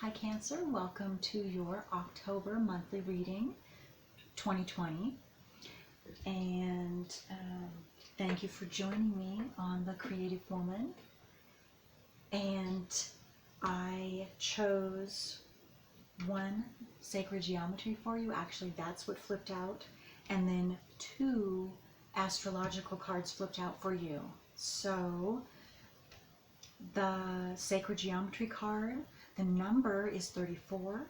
Hi Cancer, welcome to your October monthly reading 2020 and thank you for joining me on The Creative Woman. And I chose one sacred geometry for you. Actually, that's what flipped out, and then two astrological cards flipped out for you. So the sacred geometry card, the number is 34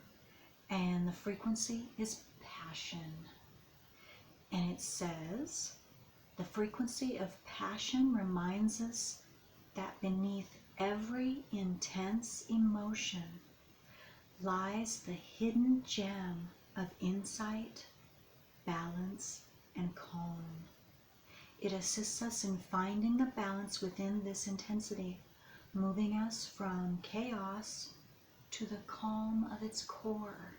and the frequency is passion. And it says, the frequency of passion reminds us that beneath every intense emotion lies the hidden gem of insight, balance, and calm. It assists us in finding the balance within this intensity, moving us from chaos to the calm of its core,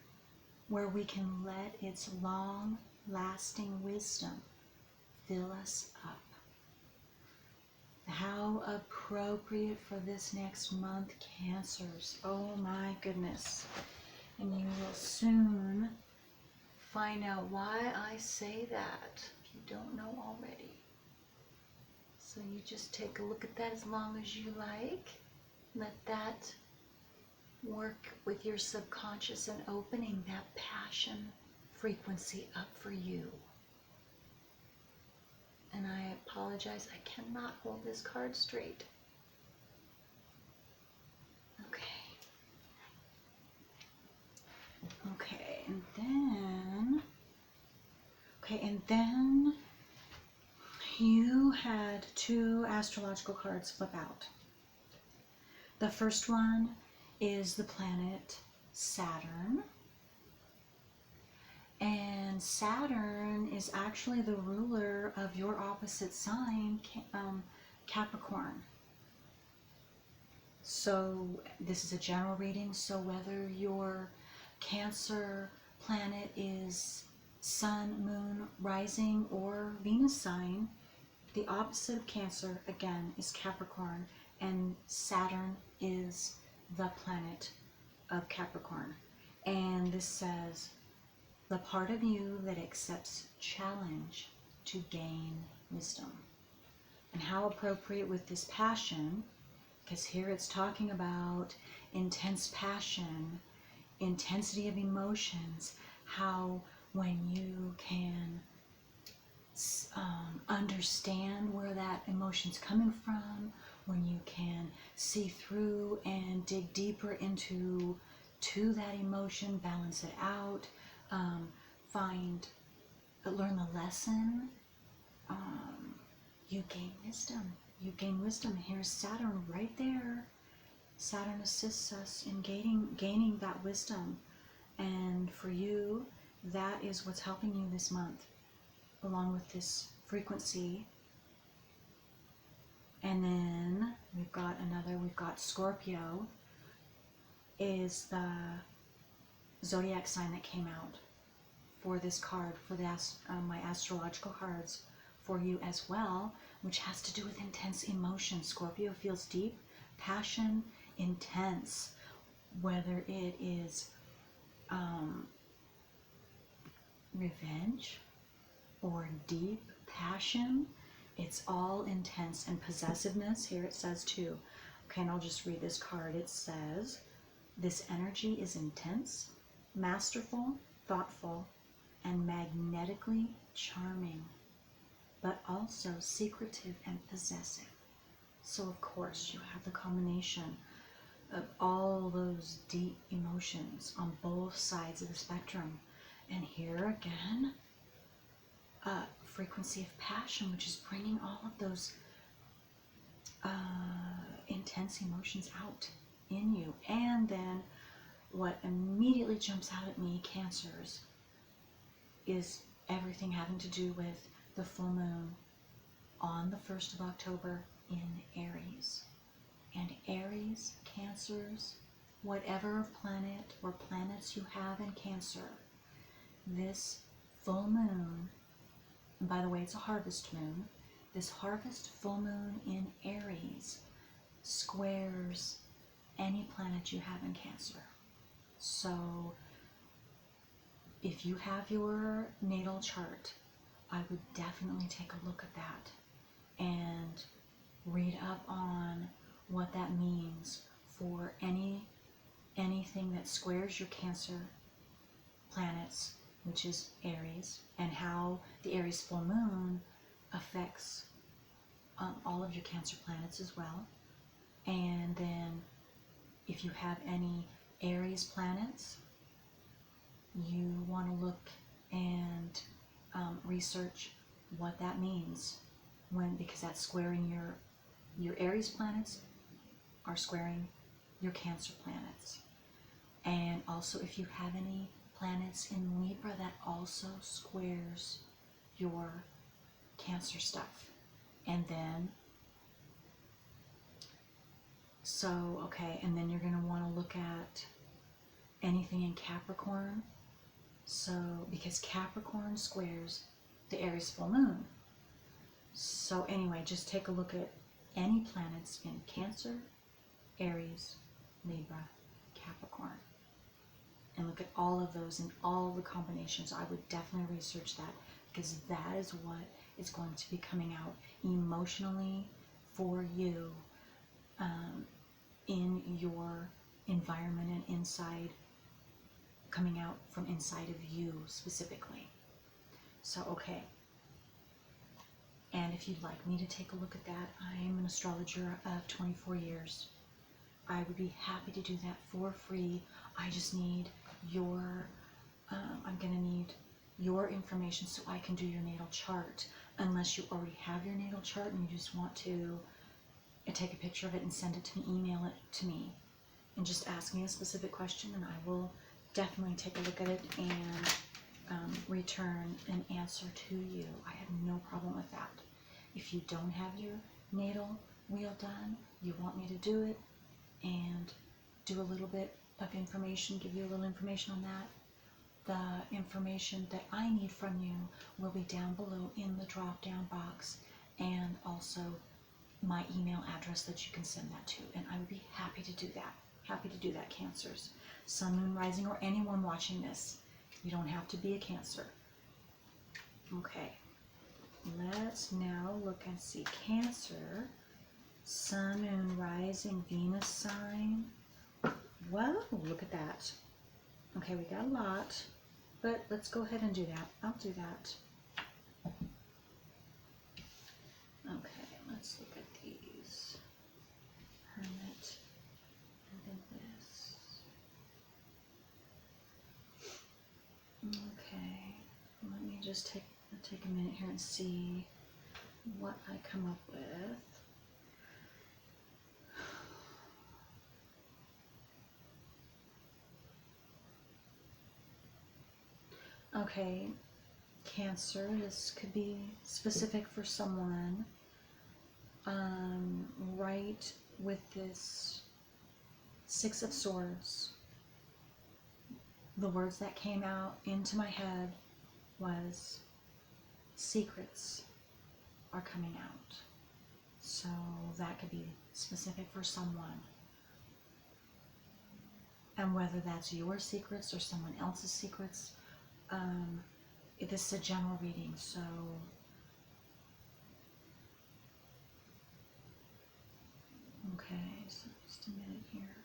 where we can let its long-lasting wisdom fill us up. How appropriate for this next month, Cancers. Oh my goodness. And you will soon find out why I say that, if you don't know already. So you just take a look at that as long as you like. Let that work with your subconscious and opening that passion frequency up for you. And I apologize, I cannot hold this card straight. Okay, and then you had two astrological cards flip out. The first one is the planet Saturn. And Saturn is actually the ruler of your opposite sign, Capricorn. So this is a general reading, so whether your Cancer planet is Sun, Moon, Rising, or Venus sign, the opposite of Cancer, again, is Capricorn, and Saturn is the planet of Capricorn. And this says, the part of you that accepts challenge to gain wisdom. And how appropriate with this passion, because here it's talking about intense passion, intensity of emotions, how when you can understand where that emotion's coming from, when you can see through and dig deeper into that emotion, balance it out, learn the lesson, you gain wisdom. You gain wisdom. Here's Saturn right there. Saturn assists us in gaining that wisdom. And for you, that is what's helping you this month, along with this frequency. And then we've got Scorpio is the zodiac sign that came out for this card, for my astrological cards for you as well, which has to do with intense emotion. Scorpio feels deep passion, intense, whether it is revenge or deep passion. It's all intense. And possessiveness, here it says too. Okay, and I'll just read this card. It says, this energy is intense, masterful, thoughtful, and magnetically charming, but also secretive and possessive. So of course you have the combination of all those deep emotions on both sides of the spectrum. And here again, frequency of passion, which is bringing all of those intense emotions out in you. And then what immediately jumps out at me, Cancers, is everything having to do with the full moon on the 1st of October in Aries. And Aries, Cancers, whatever planet or planets you have in Cancer, this full moon, and by the way, it's a harvest moon, this harvest full moon in Aries squares any planet you have in Cancer. So if you have your natal chart, I would definitely take a look at that and read up on what that means for anything that squares your Cancer planets, which is Aries, and how the Aries full moon affects all of your Cancer planets as well. And then if you have any Aries planets, you want to look and research what that means because that's squaring your Aries planets are squaring your Cancer planets. And also if you have any planets in Libra, that also squares your Cancer stuff. And then and then you're going to want to look at anything in Capricorn. So because Capricorn squares the Aries full moon. So anyway, just take a look at any planets in Cancer, Aries, Libra, Capricorn, and look at all of those and all the combinations. I would definitely research that, because that is what is going to be coming out emotionally for you in your environment and inside, coming out from inside of you specifically. So, okay. And if you'd like me to take a look at that, I'm an astrologer of 24 years. I would be happy to do that for free. I just need I'm going to need your information so I can do your natal chart, unless you already have your natal chart and you just want to take a picture of it and send it to me, email it to me, and just ask me a specific question, and I will definitely take a look at it and return an answer to you. I have no problem with that. If you don't have your natal wheel done, you want me to do it and do a little bit of information, give you a little information on that, the information that I need from you will be down below in the drop down box, and also my email address that you can send that to, and I would be happy to do that. Happy to do that, Cancers, Sun, Moon, Rising, or anyone watching this. You don't have to be a Cancer. Okay, let's now look and see Cancer, Sun, Moon, Rising, Venus sign. Whoa, look at that. Okay, we got a lot, but let's go ahead and do that. I'll do that. Okay, let's look at these. Hermit, and then this. Okay, let me just take a minute here and see what I come up with. Okay, Cancer, this could be specific for someone. Right with this Six of Swords, the words that came out into my head was secrets are coming out. So that could be specific for someone. And whether that's your secrets or someone else's secrets, this is a general reading, so okay, so just a minute here.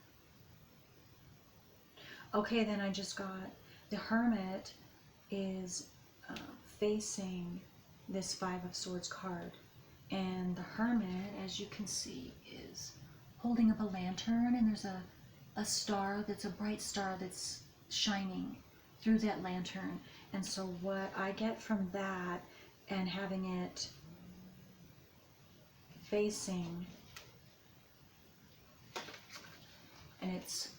Okay, then I just got the Hermit is facing this Five of Swords card, and the Hermit, as you can see, is holding up a lantern, and there's a star that's a bright star that's shining through that lantern. And so what I get from that, and having it facing, and it's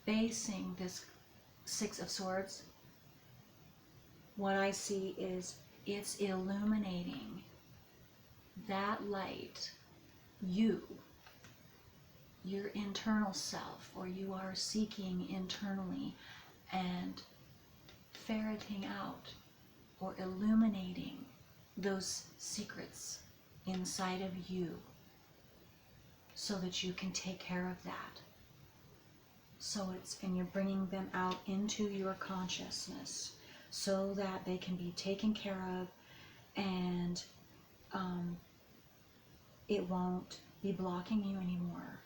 facing this Six of Swords, what I see is it's illuminating that light, your internal self, or you are seeking internally and ferreting out or illuminating those secrets inside of you so that you can take care of that. And you're bringing them out into your consciousness so that they can be taken care of, and it won't be blocking you anymore.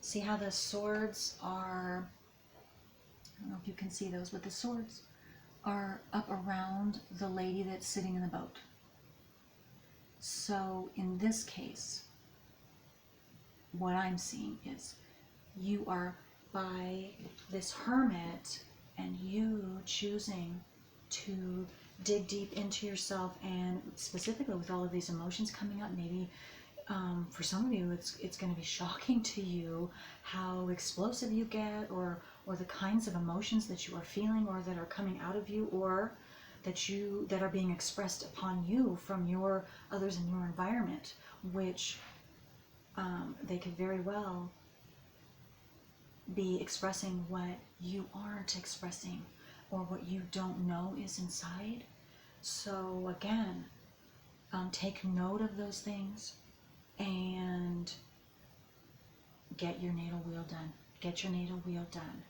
See how the swords are, I don't know if you can see those, but the swords are up around the lady that's sitting in the boat. So in this case, what I'm seeing is you are, by this hermit and you choosing to dig deep into yourself, and specifically with all of these emotions coming up, maybe for some of you it's going to be shocking to you how explosive you get, or the kinds of emotions that you are feeling, or that are coming out of you, or that are being expressed upon you from your others in your environment, which they could very well be expressing what you aren't expressing, or what you don't know is inside. So again, take note of those things and get your natal wheel done. Get your natal wheel done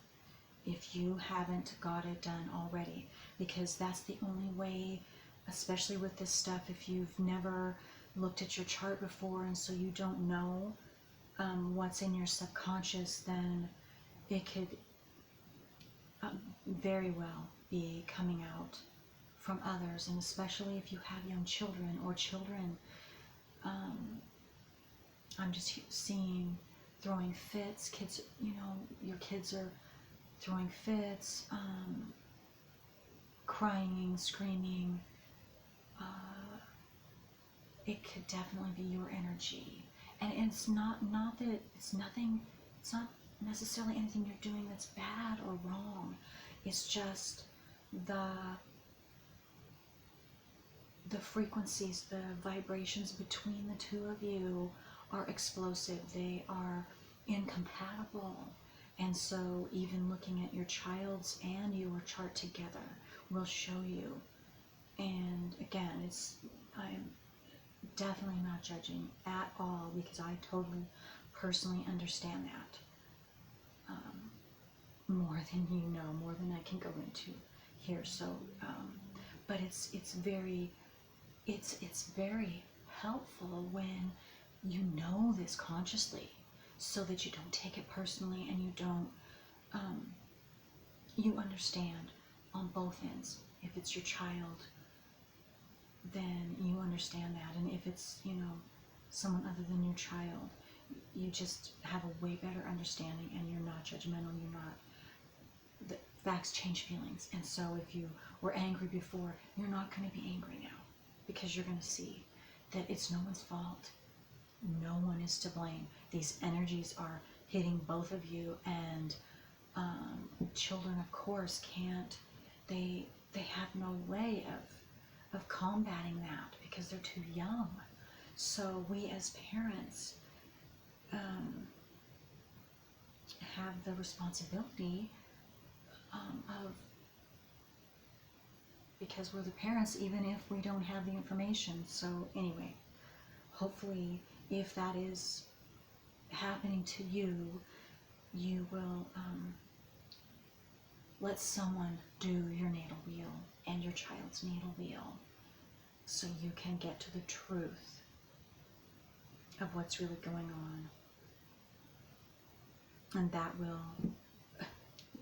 if you haven't got it done already, because that's the only way, especially with this stuff, if you've never looked at your chart before and so you don't know what's in your subconscious, then it could very well be coming out from others, and especially if you have young children or children. I'm just seeing throwing fits. Kids, your kids are throwing fits, crying, screaming. It could definitely be your energy, and it's not that it's nothing. It's not necessarily anything you're doing that's bad or wrong. It's just the frequencies, the vibrations between the two of you are explosive. They are incompatible. And so even looking at your child's and your chart together will show you. And again, I'm definitely not judging at all, because I totally personally understand that more than you know, more than I can go into here. So but it's very helpful when you know this consciously, so that you don't take it personally, and you don't you understand on both ends. If it's your child, then you understand that, and if it's someone other than your child, you just have a way better understanding, and you're not judgmental. You're not. The facts change feelings, and so if you were angry before, you're not going to be angry now, because you're going to see that it's no one's fault. No one is to blame. These energies are hitting both of you, and children, of course, can't. They have no way of combating that, because they're too young. So we as parents have the responsibility of, because we're the parents, even if we don't have the information. So anyway, hopefully, if that is happening to you, you will let someone do your natal wheel and your child's natal wheel, so you can get to the truth of what's really going on. And that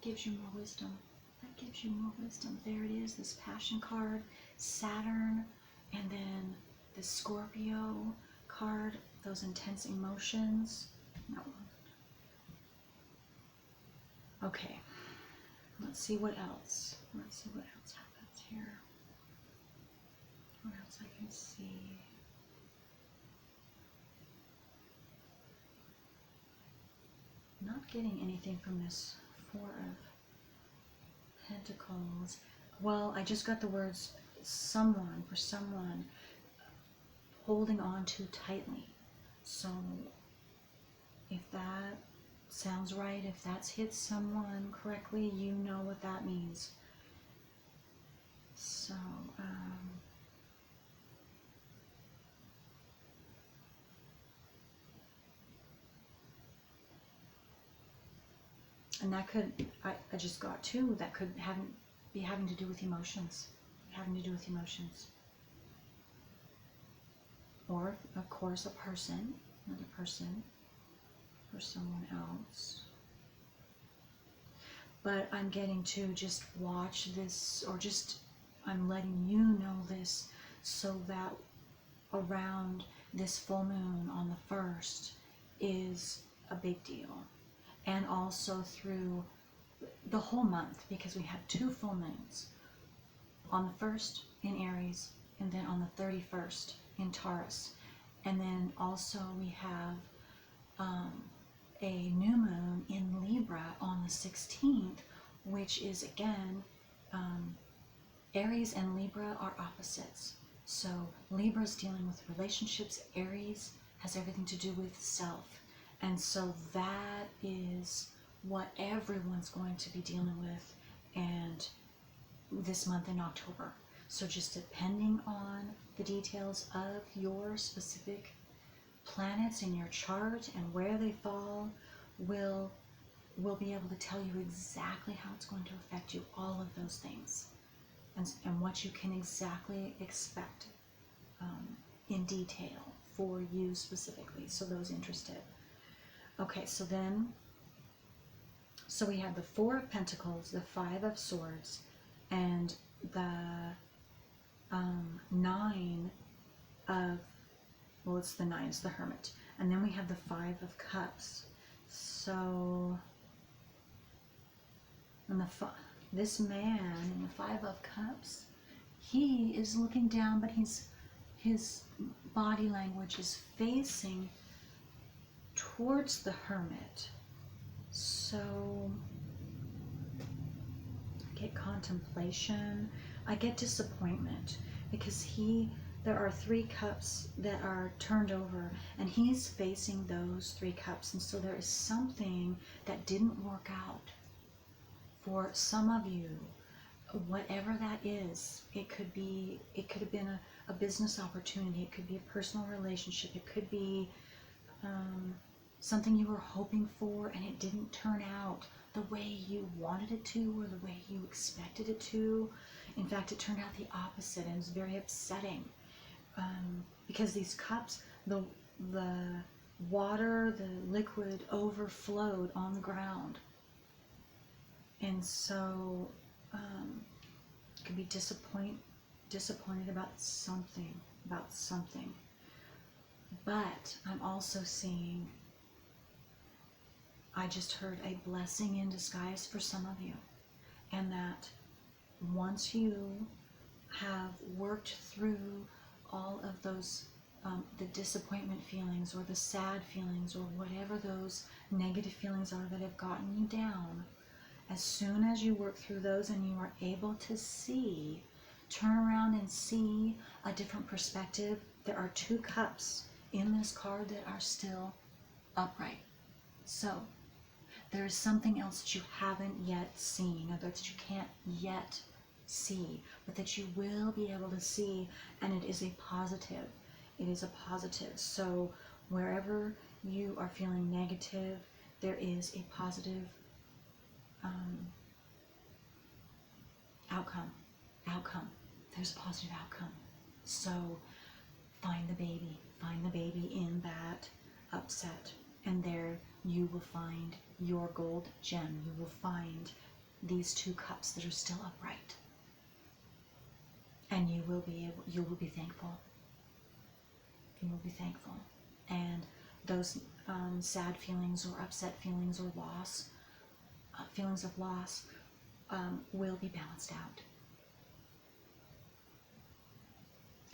gives you more wisdom. That gives you more wisdom. There it is, this Passion card, Saturn, and then the Scorpio card, those intense emotions. That one. Okay, let's see what else. Let's see what else happens here. What else I can see. Not getting anything from this Four of Pentacles. Well, I just got the words someone, for someone, holding on too tightly. So if that sounds right, if that's hit someone correctly, you know what that means. So And that could, I just got two, that could be having to do with emotions. Having to do with emotions. Or, of course, a person, another person, or someone else. But I'm getting to just watch this, or just, I'm letting you know this, so that around this full moon on the 1st is a big deal. And also through the whole month, because we have 2 full moons. On the 1st in Aries, and then on the 31st in Taurus. And then also we have a new moon in Libra on the 16th, which is again, Aries and Libra are opposites. So Libra's dealing with relationships, Aries has everything to do with self. And so that is what everyone's going to be dealing with and this month in October. So just depending on the details of your specific planets in your chart and where they fall, will be able to tell you exactly how it's going to affect you, all of those things, and what you can exactly expect in detail for you specifically, so those interested. Okay, so we have the 4 of Pentacles, the 5 of Swords, and the 9 of, well, it's the 9, it's the Hermit. And then we have the 5 of Cups. So, and this man in the 5 of Cups, he is looking down, but his body language is facing towards the Hermit. So I get contemplation, I get disappointment, because there are 3 cups that are turned over, and he's facing those 3 cups. And so there is something that didn't work out for some of you, whatever that is. It could have been a business opportunity, it could be a personal relationship, it could be something you were hoping for and it didn't turn out the way you wanted it to, or the way you expected it to. In fact, it turned out the opposite, and it was very upsetting. Because these cups, the water, the liquid overflowed on the ground. And so you could be disappointed about something. But I'm also seeing, I just heard a blessing in disguise for some of you. And that once you have worked through all of those, the disappointment feelings or the sad feelings or whatever those negative feelings are that have gotten you down, as soon as you work through those and you are able to turn around and see a different perspective, there are 2 cups in this card that are still upright. So there is something else that you haven't yet seen, or that you can't yet see, but that you will be able to see, and it is a positive. It is a positive. So wherever you are feeling negative, there is a positive outcome. There's a positive outcome. So find the baby in that upset, and there you will find your gold gem. You will find these 2 cups that are still upright, and you will be thankful. You will be thankful, and those sad feelings or upset feelings or feelings of loss will be balanced out,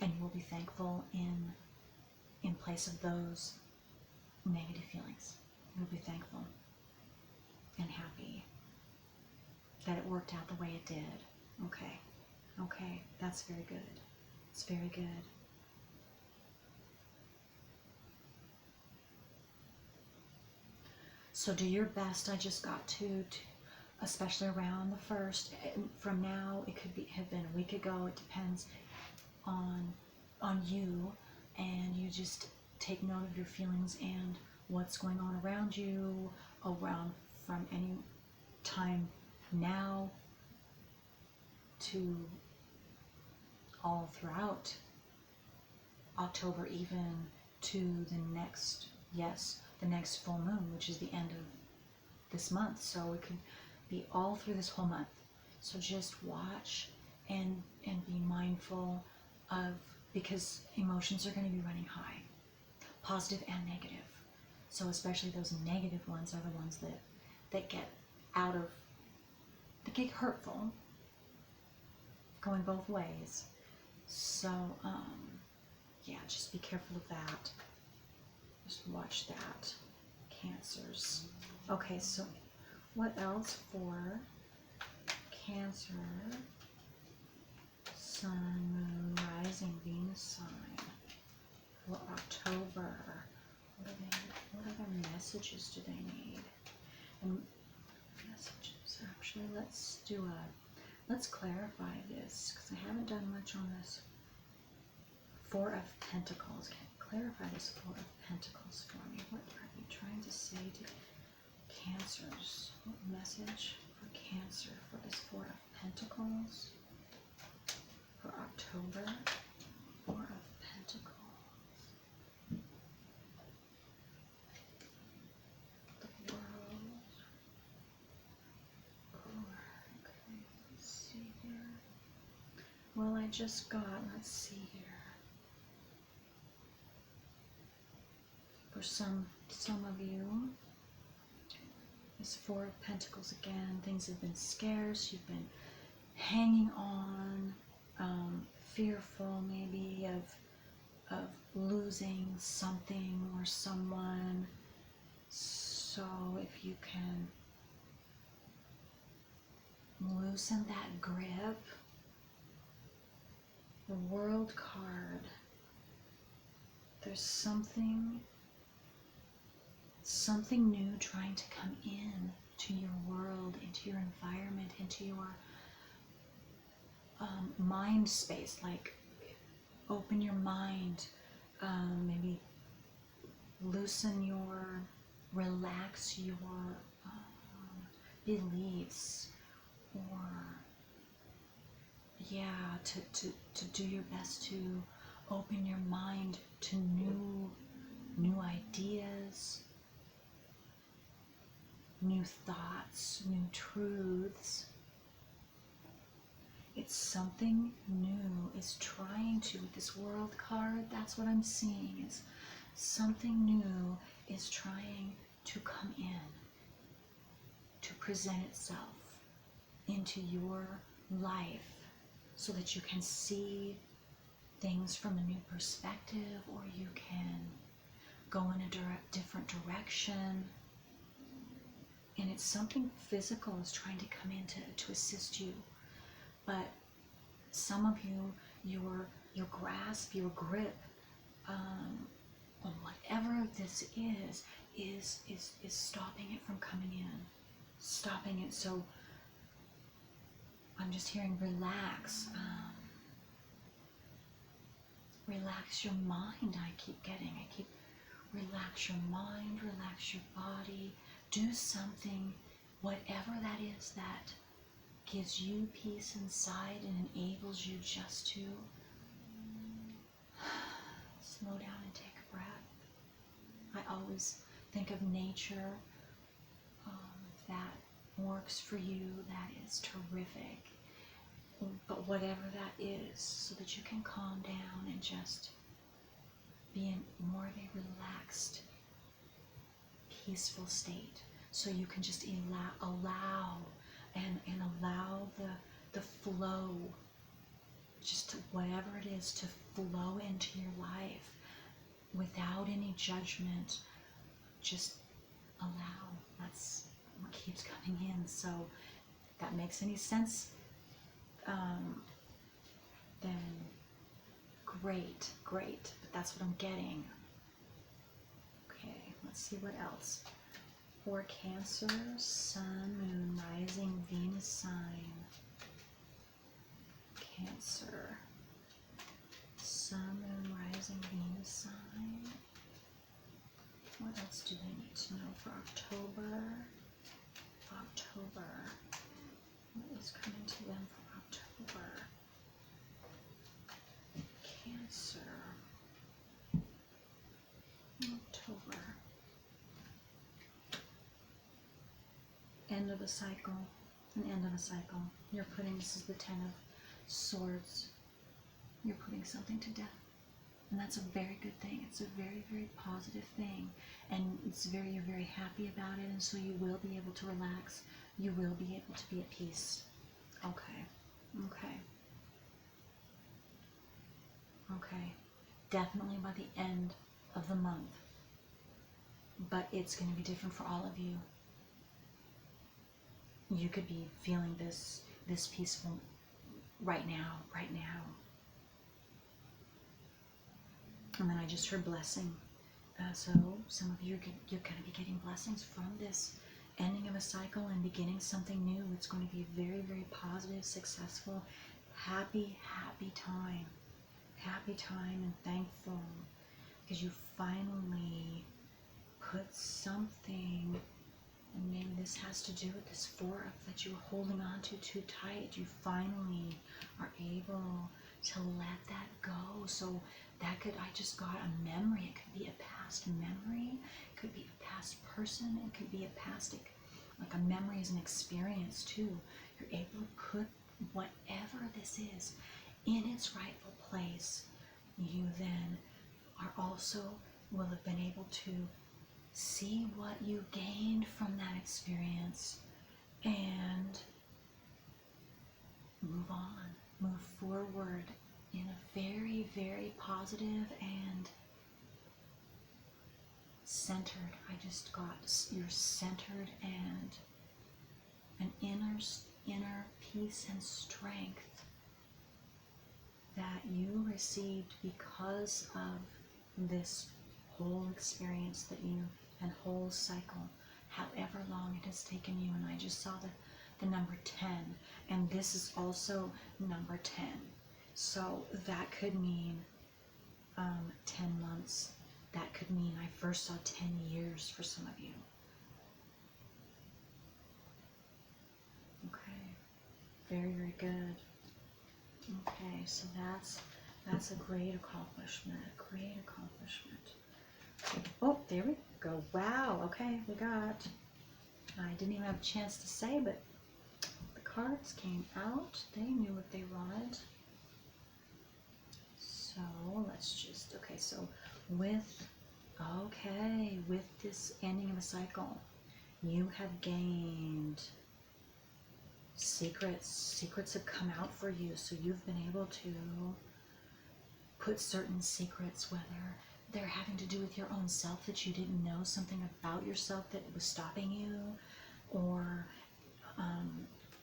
and you will be thankful in place of those negative feelings. You'll be thankful and happy that it worked out the way it did. Okay, that's very good. It's very good. So do your best. I just got to especially around the 1st. From now, it could have been a week ago. It depends on you, and you just take note of your feelings and what's going on around you, from time now to all throughout October, even to the next full moon, which is the end of this month. So it could be all through this whole month. So just watch and be mindful of, because emotions are going to be running high, positive and negative. So especially those negative ones are the ones that get that get hurtful, going both ways. So yeah, just be careful of that. Just watch that. Cancers. Okay, so what else for Cancer, Sun, Moon, Rising, Venus sign for October? What other messages do they need? And messages, actually, let's clarify this, because I haven't done much on this. Four of Pentacles. Clarify this Four of Pentacles for me. What are you trying to say to Cancers? What message for Cancer for this Four of Pentacles for October? Four of Pentacles. The World. Okay, let's see here. Well, I just got, let's see here. For some of you, this Four of Pentacles again. Things have been scarce. You've been hanging on, fearful maybe of losing something or someone. So if you can loosen that grip, the World card. There's something new trying to come in to your world, into your environment, into your mind space. Like, open your mind, maybe relax your beliefs, or yeah, to do your best to open your mind to new ideas, new thoughts, new truths. It's something new is trying to, with this World card, that's what I'm seeing, is something new is trying to come in, to present itself into your life, so that you can see things from a new perspective, or you can go in a different direction. And it's something physical is trying to come in to assist you. But some of you, your grasp, your grip, on whatever this is stopping it from coming in, stopping it. So I'm just hearing relax, relax your mind. I keep relax your mind, relax your body. Do something, whatever that is, that gives you peace inside and enables you just to slow down and take a breath. I always think of nature, that works for you, that is terrific. But whatever that is, so that you can calm down and just be in more of a relaxed, peaceful state. So you can just allow the flow, just whatever it is, to flow into your life without any judgment. Just allow. That's what keeps coming in. So if that makes any sense, then great. But that's what I'm getting. Okay, let's see what else. For Cancer, Sun, Moon, Rising, Venus sign. Cancer, Sun, Moon, Rising, Venus sign. What else do they need to know for October? October. end of a cycle. An end of a cycle. You're putting, this is the Ten of Swords. You're putting something to death. And that's a very good thing. It's a very, very positive thing. And you're very happy about it, and so you will be able to relax. You will be able to be at peace. Okay. Okay. Okay. Definitely by the end of the month. But it's going to be different for all of you. You could be feeling this peaceful right now. And then I just heard blessing. So some of you, you're going to be getting blessings from this ending of a cycle and beginning something new. It's going to be a very, very positive, successful, happy time. Happy time and thankful because you finally put something, and maybe this has to do with this four that you were holding on to too tight. You finally are able to let that go. So that could, I just got a memory. It could be a past memory. It could be a past person. It could be a past, like a memory is an experience too. You're able to put whatever this is in its rightful place. You then are also will have been able to see what you gained from that experience and move on, move forward in a very, very positive and centered. I just got, you're centered and an inner peace and strength that you received because of this whole experience that you, and whole cycle, however long it has taken you. And I just saw the number 10, and this is also number 10. So that could mean 10 months. That could mean, I first saw 10 years for some of you. Okay, very, very good. Okay, so that's a great accomplishment, Oh, there we go. Wow, okay, we got, I didn't even have a chance to say, but the cards came out. They knew what they wanted. So let's just, okay, so with this ending of a cycle, you have gained secrets have come out for you. So you've been able to put certain secrets, whether they're having to do with your own self that you didn't know, something about yourself that was stopping you, or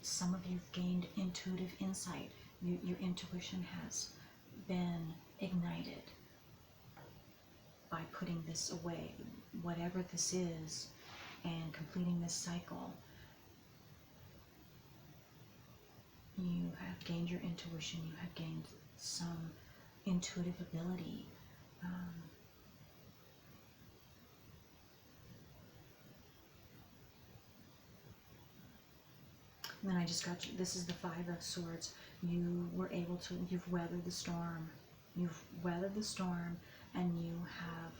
some of you've gained intuitive insight. Your intuition has been ignited by putting this away, whatever this is, and completing this cycle. You have gained your intuition. You have gained some intuitive ability. And then I just got you, this is the Five of Swords. You were able to, you've weathered the storm. You've weathered the storm, and you have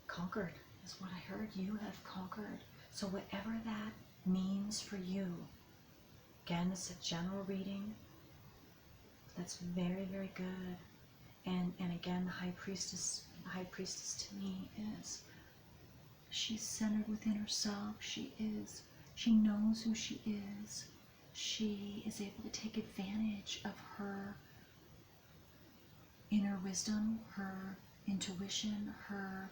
conquered, is what I heard. You have conquered. So whatever that means for you, again, it's a general reading. That's very, very good. And again, the High Priestess to me is, she's centered within herself. She knows who she is. She is able to take advantage of her inner wisdom, her intuition, her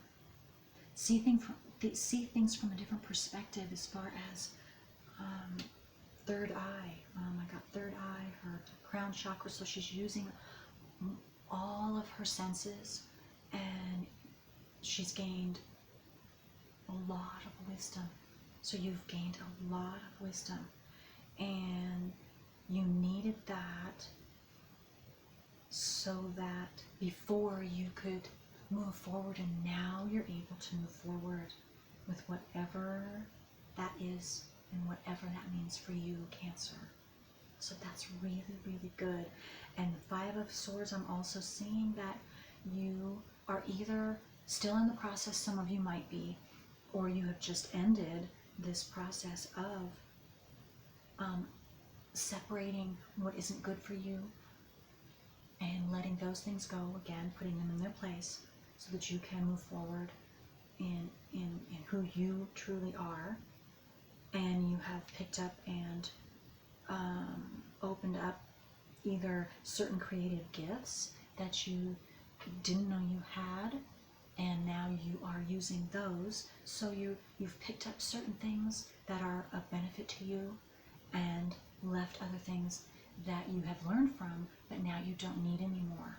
see things from a different perspective, as far as third eye. I got third eye, her crown chakra. So she's using all of her senses, and she's gained a lot of wisdom. So you've gained a lot of wisdom, and you needed that so that before you could move forward, and now you're able to move forward with whatever that is and whatever that means for you, Cancer. So that's really, really good. And the Five of Swords, I'm also seeing that you are either still in the process, some of you might be, or you have just ended this process of separating what isn't good for you and letting those things go, again, putting them in their place so that you can move forward in who you truly are. And you have picked up and opened up either certain creative gifts that you didn't know you had, and now you are using those. So you've picked up certain things that are of benefit to you and left other things that you have learned from, but now you don't need anymore.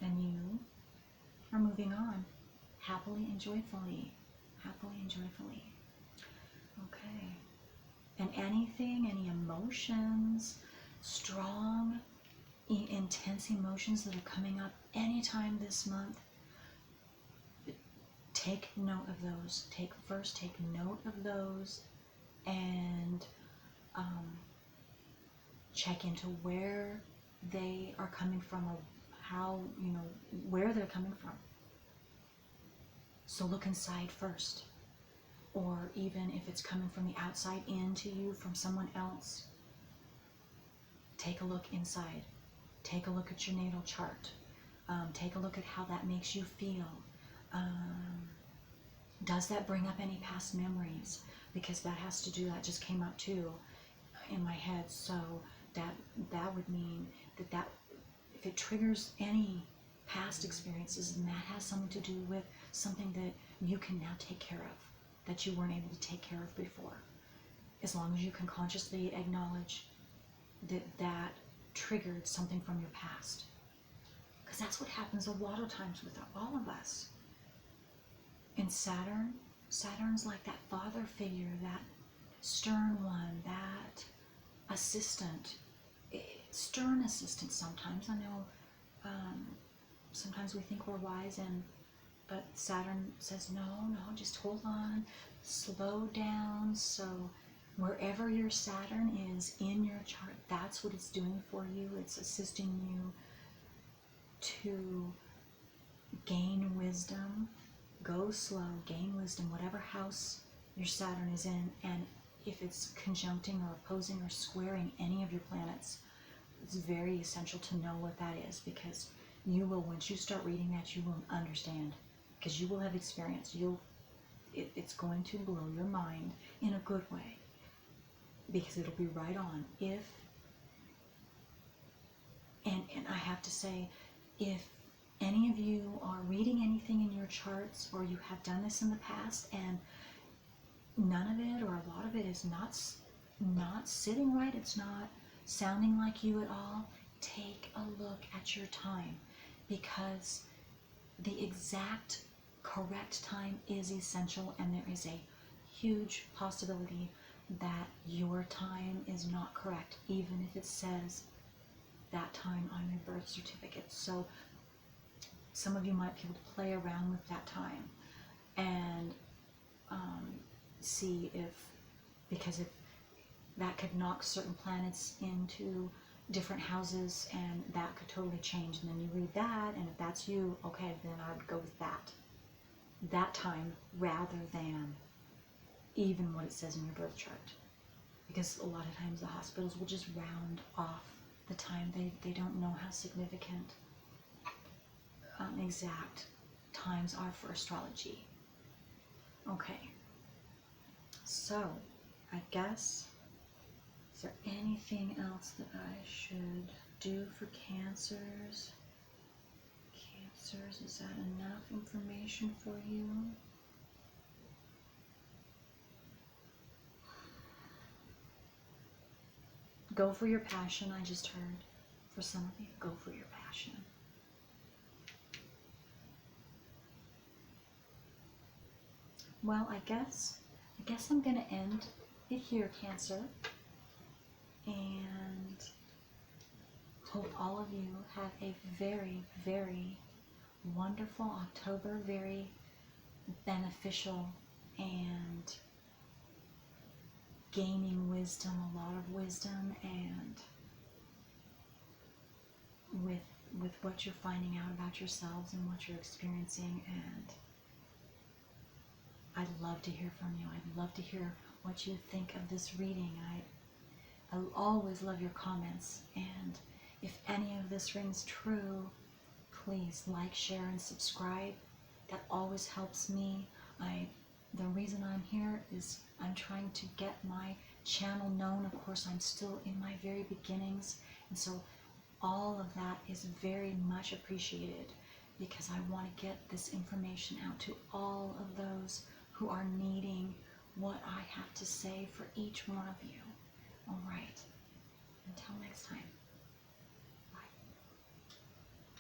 And you are moving on happily and joyfully. Happily and joyfully. Okay. And anything, any emotions, strong, intense emotions that are coming up anytime this month, take note of those. Take note of those and check into where they are coming from, or how, where they're coming from. So look inside first, or even if it's coming from the outside into you from someone else, take a look inside. Take a look at your natal chart. Take a look at how that makes you feel. Does that bring up any past memories? Because that just came up too in my head. So that would mean that if it triggers any past experiences, then that has something to do with something that you can now take care of, that you weren't able to take care of before. As long as you can consciously acknowledge that triggered something from your past. Because that's what happens a lot of times with all of us. And Saturn's like that father figure, that stern one, that assistant, stern assistant sometimes. I know sometimes we think we're wise, but Saturn says, no, just hold on, slow down. So wherever your Saturn is in your chart, that's what it's doing for you. It's assisting you to gain wisdom. Go slow, gain wisdom, whatever house your Saturn is in. And if it's conjuncting or opposing or squaring any of your planets, it's very essential to know what that is, because you will, once you start reading that, you will understand, because you will have experience. It's going to blow your mind in a good way, because it'll be right on. And I have to say, if any of you are reading anything in your charts, or you have done this in the past and none of it or a lot of it is not sitting right, it's not sounding like you at all, take a look at your time, because the exact correct time is essential, and there is a huge possibility that your time is not correct, even if it says that time on your birth certificate. So some of you might be able to play around with that time and see because if that could knock certain planets into different houses, and that could totally change. And then you read that, and if that's you, okay, then I would go with that time rather than even what it says in your birth chart. Because a lot of times the hospitals will just round off the time. They don't know how significant exact times are for astrology. Okay, so I guess, is there anything else that I should do for Cancers? Cancers, is that enough information for you? Go for your passion, I just heard. For some of you, go for your passion. Well, I guess I'm going to end it here, Cancer, and hope all of you have a very, very wonderful October, very beneficial, and gaining wisdom, a lot of wisdom, and with what you're finding out about yourselves and what you're experiencing, and I'd love to hear from you. I'd love to hear what you think of this reading. I always love your comments, and if any of this rings true, please like, share, and subscribe. That always helps me. The reason I'm here is I'm trying to get my channel known. Of course, I'm still in my very beginnings, and so all of that is very much appreciated, because I want to get this information out to all of those who are needing what I have to say for each one of you. All right. Until next time.